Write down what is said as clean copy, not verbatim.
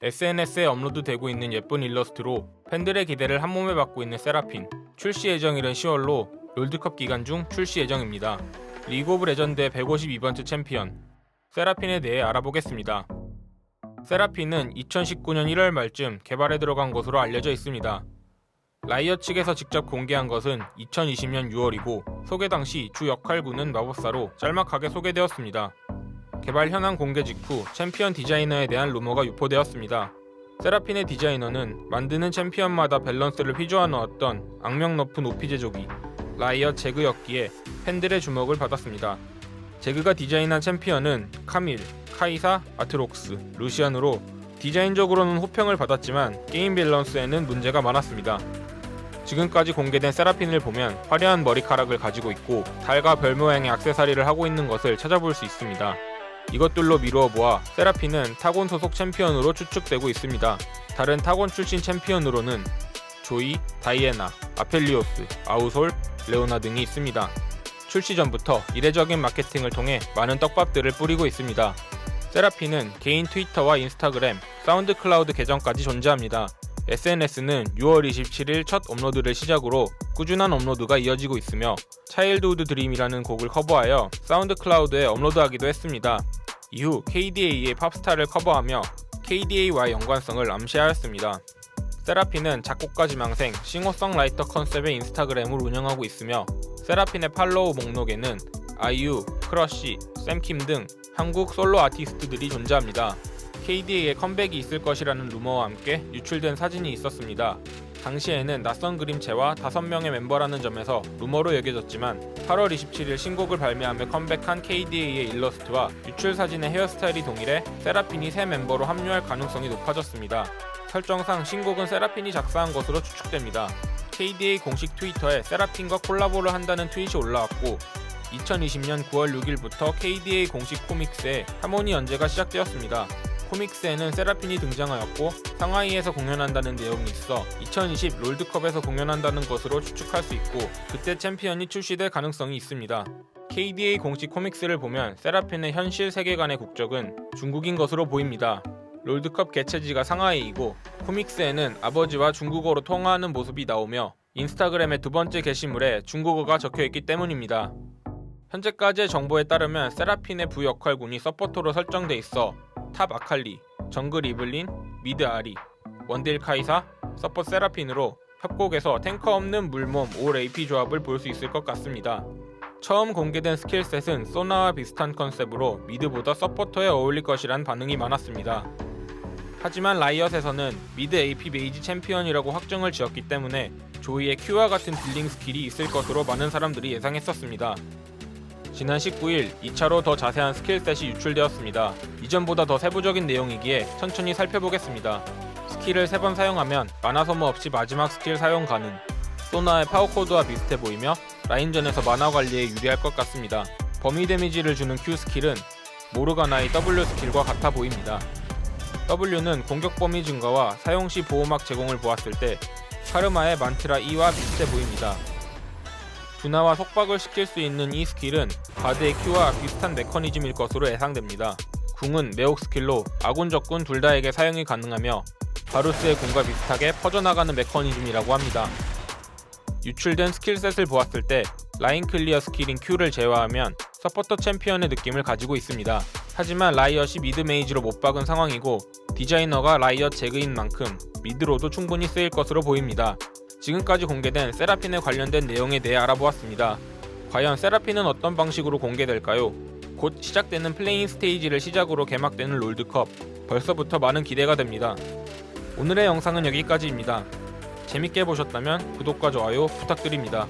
SNS에 업로드되고 있는 예쁜 일러스트로 팬들의 기대를 한몸에 받고 있는 세라핀. 출시 예정일은 10월로 롤드컵 기간 중 출시 예정입니다. 리그 오브 레전드의 152번째 챔피언 세라핀에 대해 알아보겠습니다. 세라핀은 2019년 1월 말쯤 개발에 들어간 것으로 알려져 있습니다. 라이엇 측에서 직접 공개한 것은 2020년 6월이고 소개 당시 주 역할군은 마법사로 짤막하게 소개되었습니다. 개발 현황 공개 직후 챔피언 디자이너에 대한 루머가 유포되었습니다. 세라핀의 디자이너는 만드는 챔피언마다 밸런스를 휘저어 넣었던 악명 높은 오피 제조기 라이엇 제그였기에 팬들의 주목을 받았습니다. 제그가 디자인한 챔피언은 카밀, 카이사, 아트록스, 루시안으로 디자인적으로는 호평을 받았지만 게임 밸런스에는 문제가 많았습니다. 지금까지 공개된 세라핀을 보면 화려한 머리카락을 가지고 있고 달과 별 모양의 액세서리를 하고 있는 것을 찾아볼 수 있습니다. 이것들로 미루어 보아 세라핀은 타곤 소속 챔피언으로 추측되고 있습니다. 다른 타곤 출신 챔피언으로는 조이, 다이애나, 아펠리오스, 아우솔, 레오나 등이 있습니다. 출시 전부터 이례적인 마케팅을 통해 많은 떡밥들을 뿌리고 있습니다. 세라핀은 개인 트위터와 인스타그램, 사운드 클라우드 계정까지 존재합니다. SNS는 6월 27일 첫 업로드를 시작으로 꾸준한 업로드가 이어지고 있으며 차일드우드 드림이라는 곡을 커버하여 사운드 클라우드에 업로드하기도 했습니다. 이후 KDA의 팝스타를 커버하며 KDA와의 연관성을 암시하였습니다. 세라핀은 작곡가 지망생, 싱어송라이터 컨셉의 인스타그램을 운영하고 있으며 세라핀의 팔로우 목록에는 아이유, 크러쉬, 샘킴 등 한국 솔로 아티스트들이 존재합니다. KDA의 컴백이 있을 것이라는 루머와 함께 유출된 사진이 있었습니다. 당시에는 낯선 그림체와 5명의 멤버라는 점에서 루머로 여겨졌지만 8월 27일 신곡을 발매하며 컴백한 KDA의 일러스트와 유출 사진의 헤어스타일이 동일해 세라핀이 새 멤버로 합류할 가능성이 높아졌습니다. 설정상 신곡은 세라핀이 작사한 것으로 추측됩니다. KDA 공식 트위터에 세라핀과 콜라보를 한다는 트윗이 올라왔고 2020년 9월 6일부터 KDA 공식 코믹스에 하모니 연재가 시작되었습니다. 코믹스에는 세라핀이 등장하였고 상하이에서 공연한다는 내용이 있어 2020 롤드컵에서 공연한다는 것으로 추측할 수 있고 그때 챔피언이 출시될 가능성이 있습니다. KDA 공식 코믹스를 보면 세라핀의 현실 세계관의 국적은 중국인 것으로 보입니다. 롤드컵 개최지가 상하이이고 코믹스에는 아버지와 중국어로 통화하는 모습이 나오며 인스타그램의 두 번째 게시물에 중국어가 적혀있기 때문입니다. 현재까지의 정보에 따르면 세라핀의 부역할군이 서포터로 설정돼 있어 탑 아칼리, 정글 이블린, 미드 아리, 원딜 카이사, 서포 세라핀으로 협곡에서 탱커 없는 물몸 올 AP 조합을 볼 수 있을 것 같습니다. 처음 공개된 스킬셋은 소나와 비슷한 컨셉으로 미드보다 서포터에 어울릴 것이란 반응이 많았습니다. 하지만 라이엇에서는 미드 AP 메이지 챔피언이라고 확정을 지었기 때문에 조이의 Q와 같은 딜링 스킬이 있을 것으로 많은 사람들이 예상했었습니다. 지난 19일 2차로 더 자세한 스킬셋이 유출되었습니다. 이전보다 더 세부적인 내용이기에 천천히 살펴보겠습니다. 스킬을 3번 사용하면 마나 소모 없이 마지막 스킬 사용 가능. 소나의 파워코드와 비슷해 보이며 라인전에서 마나 관리에 유리할 것 같습니다. 범위 데미지를 주는 Q 스킬은 모르가나의 W 스킬과 같아 보입니다. W는 공격 범위 증가와 사용 시 보호막 제공을 보았을 때 카르마의 만트라 E와 비슷해 보입니다. 둔화와 속박을 시킬 수 있는 이 스킬은 바드의 Q와 비슷한 메커니즘일 것으로 예상됩니다. 궁은 매혹 스킬로 아군 적군 둘 다에게 사용이 가능하며 바루스의 궁과 비슷하게 퍼져나가는 메커니즘이라고 합니다. 유출된 스킬셋을 보았을 때 라인 클리어 스킬인 Q를 제외하면 서포터 챔피언의 느낌을 가지고 있습니다. 하지만 라이엇이 미드 메이지로 못 박은 상황이고 디자이너가 라이엇 제그인 만큼 미드로도 충분히 쓰일 것으로 보입니다. 지금까지 공개된 세라핀에 관련된 내용에 대해 알아보았습니다. 과연 세라핀은 어떤 방식으로 공개될까요? 곧 시작되는 플레인 스테이지를 시작으로 개막되는 롤드컵, 벌써부터 많은 기대가 됩니다. 오늘의 영상은 여기까지입니다. 재밌게 보셨다면 구독과 좋아요 부탁드립니다.